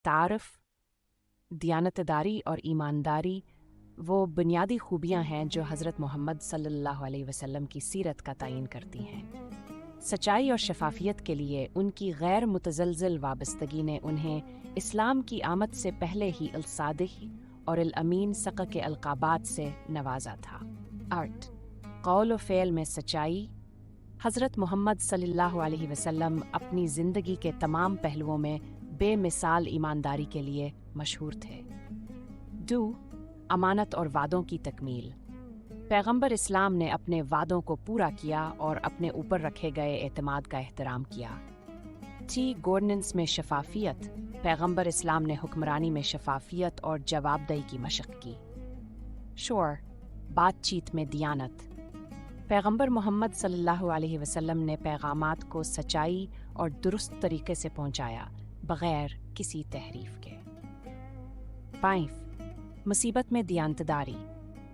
तारफ़, दियानतदारी और ईमानदारी वो बुनियादी खूबियाँ हैं जो हज़रत मोहम्मद सल्लल्लाहु अलैहि वसल्लम की सीरत का तयीन करती हैं। सच्चाई और शफाफियत के लिए उनकी गैर मुतज़लज़ल वाबस्तगी ने उन्हें इस्लाम की आमद से पहले ही अल-सादिक़ और अल-अमीन सक़ के अलक़ाबात से नवाजा था। आर्ट, कौल व फ़ेल में सच्चाई। हज़रत मोहम्मद सल्लल्लाहु अलैहि वसल्लम अपनी ज़िंदगी के तमाम पहलुओं में बेमिसाल ईमानदारी के लिए मशहूर थे। डू, अमानत और वादों की तकमील। पैगंबर इस्लाम ने अपने वादों को पूरा किया और अपने ऊपर रखे गए एतमाद का एहतराम किया। टी, गवर्नेंस में शफाफियत। पैगंबर इस्लाम ने हुक्मरानी में शफाफियत और जवाबदेही की मशक़ की। शोर, बातचीत में दियानत। पैगंबर मोहम्मद सल्लल्लाहु अलैहि वसल्लम ने पैगामात को सच्चाई और दुरुस्त तरीके से पहुंचाया, बग़ैर किसी तहरीफ के। पाइफ, मुसीबत में दियानतदारी।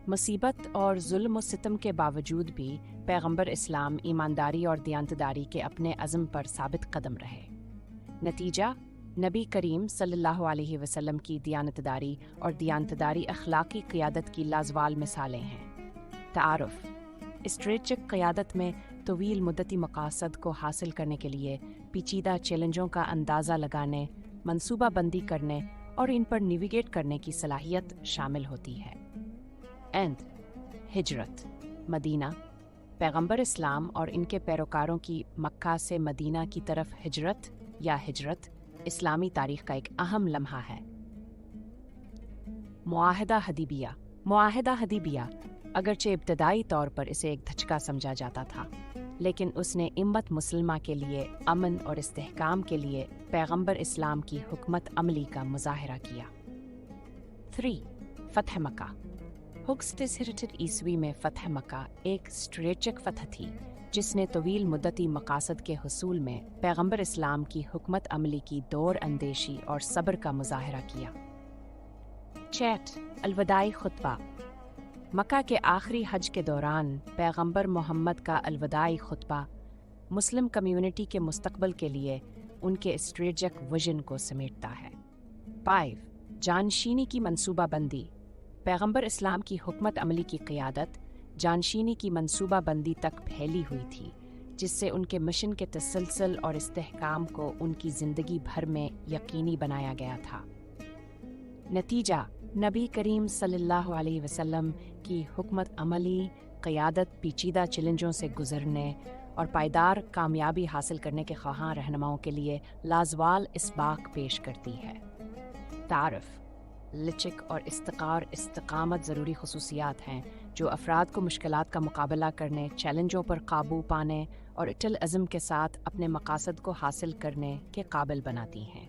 मुसीबत और जुल्म व सितम के बावजूद भी पैगंबर इस्लाम ईमानदारी और दियानतदारी के अपने अज़्म पर साबित कदम रहे। नतीजा, नबी करीम सल्लल्लाहु अलैहि वसल्लम की दियानतदारी और दियानतदारी अखलाकी क़ियादत की लाज़वाल मिसालें हैं। तारुफ़, स्ट्रेटजिक क़ियादत में तवील मुद्दती मकासद को हासिल करने के लिए पेचीदा चैलेंजों का अंदाज़ा लगाने, मनसूबा बंदी करने और इन पर नेविगेट करने की सलाहियत शामिल होती है। एंड, हिजरत, मदीना। पैगंबर इस्लाम और इनके पैरोकारों की मक्का से मदीना की तरफ हिजरत या हिजरत इस्लामी तारीख़ का एक अहम लम्हा है। मुआहिदा हदीबिया। मुआहिदा हदीबिया अगरचे इब्तदाई तौर पर इसे एक धचका समझा जाता था, लेकिन उसने उम्मत मुसलमा के लिए अमन और इस्तेहकाम के लिए पैगंबर इस्लाम की हुकमत अमली का मुज़ाहरा किया। 3. फ़तह मक्का। ईस्वी में फ़तह मक्का एक स्ट्रेटजिक फ़तह थी जिसने तवील मुद्दती मकासद के हुसूल में पैगंबर इस्लाम की हुकमत अमली की दौर अंदेशी और सब्र का मुज़ाहरा किया। चैट, अलविदाई खुतबा। मक्का के आखिरी हज के दौरान पैगंबर मोहम्मद का अलविदाई खुतबा मुस्लिम कम्युनिटी के मुस्तकबिल के लिए उनके स्ट्रेटजिक विजन को समेटता है। 5. जानशीनी की मनसूबा बंदी। पैगंबर इस्लाम की हुकमत अमली की क़ियादत जानशीनी की मनसूबा बंदी तक फैली हुई थी, जिससे उनके मिशन के तसलसल और इस्तेहकाम को उनकी ज़िंदगी भर में यकीनी बनाया गया था। नतीजा, नबी करीम सल्लल्लाहु अलैहि वसल्लम की हुकमत अमली क़ियादत पेचीदा चैलेंजों से गुजरने और पायदार कामयाबी हासिल करने के ख्वाहां रहनुमाओं के लिए लाज़वाल इसबाक पेश करती है। तारफ़, लचक और इस्तिक़ामत ज़रूरी ख़ुसूसियात हैं जो अफ़राद को मुश्किलात का मुकाबला करने, चैलेंजों पर काबू पाने और इटल अज़म के साथ अपने मकासद को हासिल करने के काबिल बनाती हैं।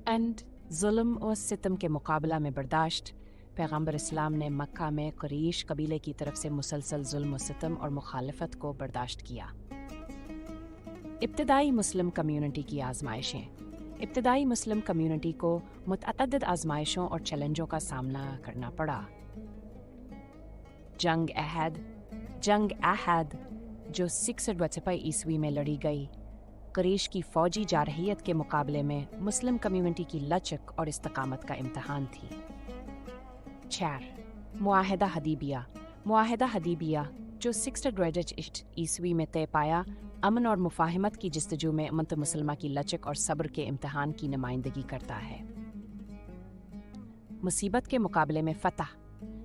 एंड, जुल्म और सितम के मुकाबला में बर्दाश्त। पैगंबर इस्लाम ने मक्का में कुरैश कबीले की तरफ से मुसलसल जुल्म, सितम और मुखालफत को बर्दाश्त किया। इब्तदाई मुस्लिम कम्युनिटी की आजमाइशें। इब्तदाई मुस्लिम कम्युनिटी को मुतअद्दिद आजमाइशों और चैलेंजों का सामना करना पड़ा। जंग अहद जो 652 ईस्वी में लड़ी गई, कुरैश की फ़ौजी जारहियत के मुकाबले में मुस्लिम कम्युनिटी की लचक और इस्तिक़ामत का इम्तहान थी। 4. मुआहिदा हदीबिया। मुआहिदा हदीबिया जो 622 ईस्वी में तय पाया, अमन और मुफाहमत की जस्तजू में उम्मत मुसलमा की लचक और सब्र के इम्तहान की नुमाइंदगी करता है। मुसीबत के मुकाबले में फ़तह।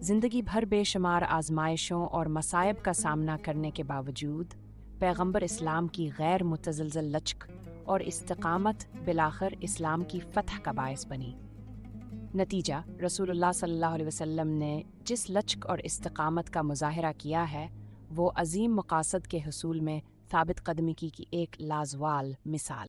ज़िंदगी भर बेशुमार आजमाइशों और मसाइब का सामना करने के बावजूद पैगंबर इस्लाम की गैर मुतज़लज़ल लचक और इस्तिक़ामत बिलाखिर इस्लाम की फ़तह का बायस बनी। नतीजा, रसूलुल्लाह सल्लल्लाहु अलैहि वसल्लम ने जिस लचक और इस्तिक़ामत का मुज़ाहरा किया है, वो अज़ीम मकासद के हुसूल में साबित कदमी की एक लाज़वाल मिसाल।